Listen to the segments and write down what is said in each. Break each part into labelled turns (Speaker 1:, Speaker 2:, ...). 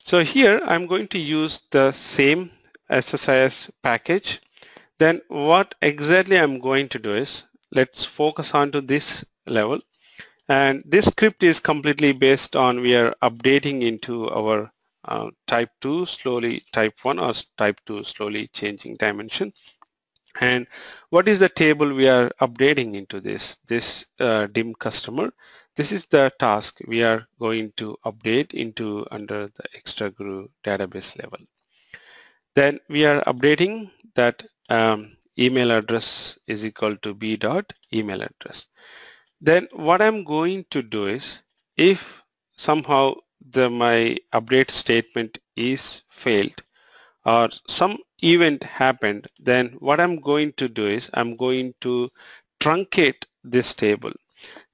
Speaker 1: So here I'm going to use the same SSIS package. Then what exactly I'm going to do is, let's focus on to this level. And this script is completely based on we are updating into our type 2 slowly type 1 or type 2 slowly changing dimension. And what is the table we are updating into this dim customer? This is the task we are going to update into under the ExtraGuru database level. Then we are updating that email address is equal to b dot email address. Then what I'm going to do is, if somehow my update statement is failed or some event happened, then what I'm going to do is I'm going to truncate this table.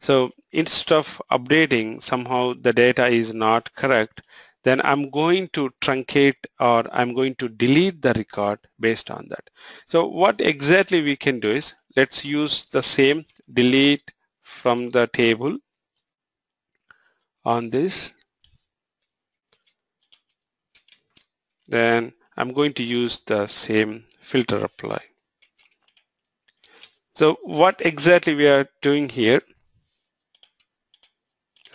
Speaker 1: So instead of updating somehow the data is not correct, then I'm going to truncate or I'm going to delete the record based on that. So what exactly we can do is, let's use the same delete from the table on this. Then I'm going to use the same filter apply. So what exactly we are doing here?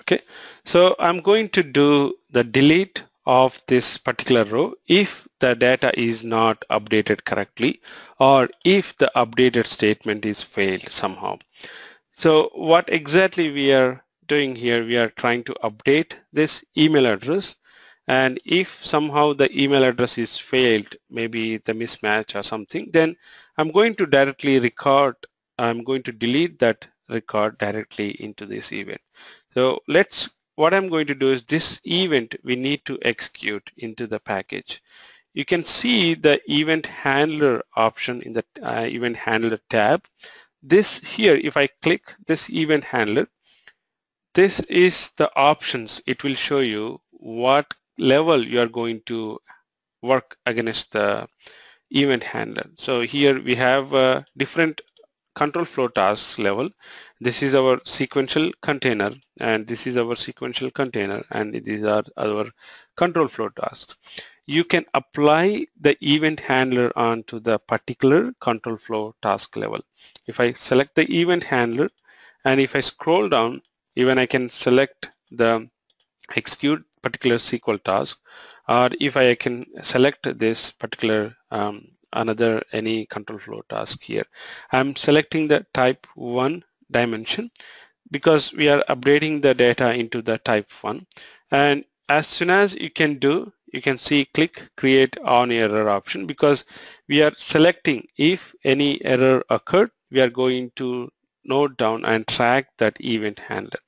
Speaker 1: Okay, so I'm going to do the delete of this particular row if the data is not updated correctly or if the updated statement is failed somehow. So what exactly we are doing here, we are trying to update this email address, and if somehow the email address is failed, maybe the mismatch or something, then I'm going to directly record, I'm going to delete that record directly into this event. So what I'm going to do is, this event we need to execute into the package. You can see the event handler option in the event handler tab. This here, if I click this event handler, this is the options. It will show you what level you are going to work against the event handler. So here we have different control flow tasks level. This is our sequential container, and this is our sequential container, and these are our control flow tasks. You can apply the event handler onto the particular control flow task level. If I select the event handler, and if I scroll down, even I can select the execute particular SQL task, or if I can select this particular another any control flow task here. I'm selecting the type 1 dimension because we are updating the data into the type 1, and as soon as you can see click create on error option, because we are selecting if any error occurred, we are going to note down and track that event handler.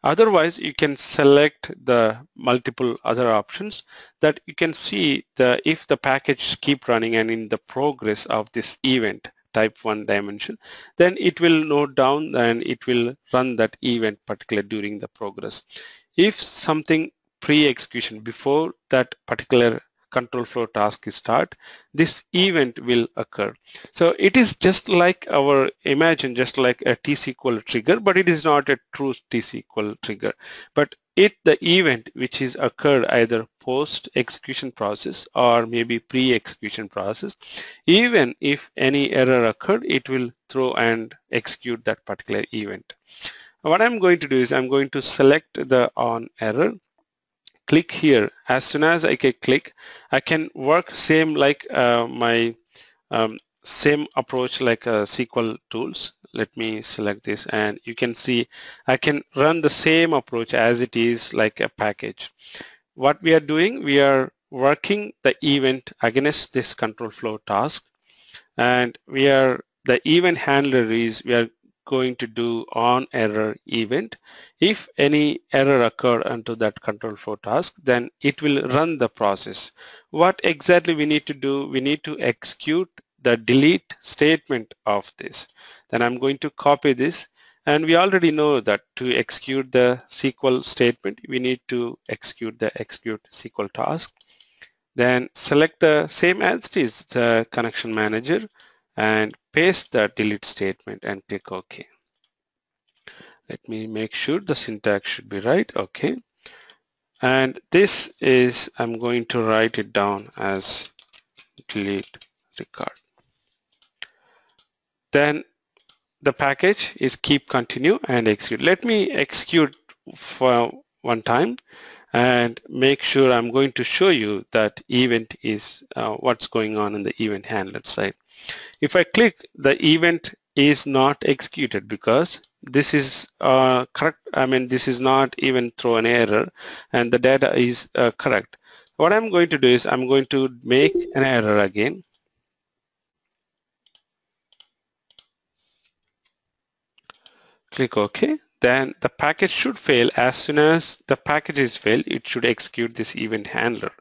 Speaker 1: Otherwise, you can select the multiple other options that you can see if the package keep running and in the progress of this event type 1 dimension, then it will note down and it will run that event particular during the progress. If something pre-execution before that particular control flow task is start, this event will occur. So it is just like imagine just like a T-SQL trigger, but it is not a true T-SQL trigger. But the event which is occurred either post execution process or maybe pre-execution process, even if any error occurred, it will throw and execute that particular event. What I'm going to do is I'm going to select the on error, click here. As soon as I can click, I can work same like my same approach like SQL tools. Let me select this, and you can see I can run the same approach as it is like a package. What we are doing, we are working the event against this control flow task, and the event handler is we are going to do on error event. If any error occurred onto that control flow task, then it will run the process. What exactly we need to do, we need to execute the delete statement of this. Then I'm going to copy this, and we already know that to execute the SQL statement, we need to execute the execute SQL task. Then select the same as it is, the connection manager, and paste the delete statement and click OK. Let me make sure the syntax should be right. OK. and this is, I'm going to write it down as delete record. Then the package is keep continue and execute. Let me execute for one time and make sure I'm going to show you that event is what's going on in the event handler side. If I click, the event is not executed because this is correct. I mean, this is not even throw an error and the data is correct. What I'm going to do is I'm going to make an error again. Click OK. Then the package should fail. As soon as the package is failed, it should execute this event handler.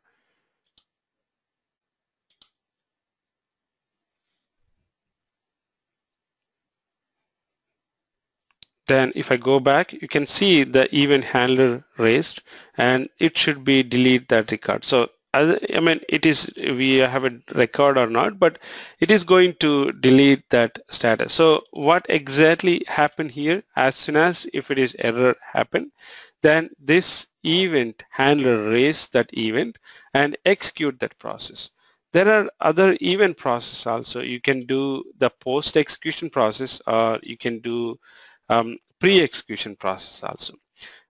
Speaker 1: Then if I go back, you can see the event handler raised and it should be delete that record. So I mean, it is, we have a record or not, but it is going to delete that status. So what exactly happened here? As soon as if it is error happen, then this event handler raise that event and execute that process. There are other event process also. You can do the post execution process or you can do pre-execution process also.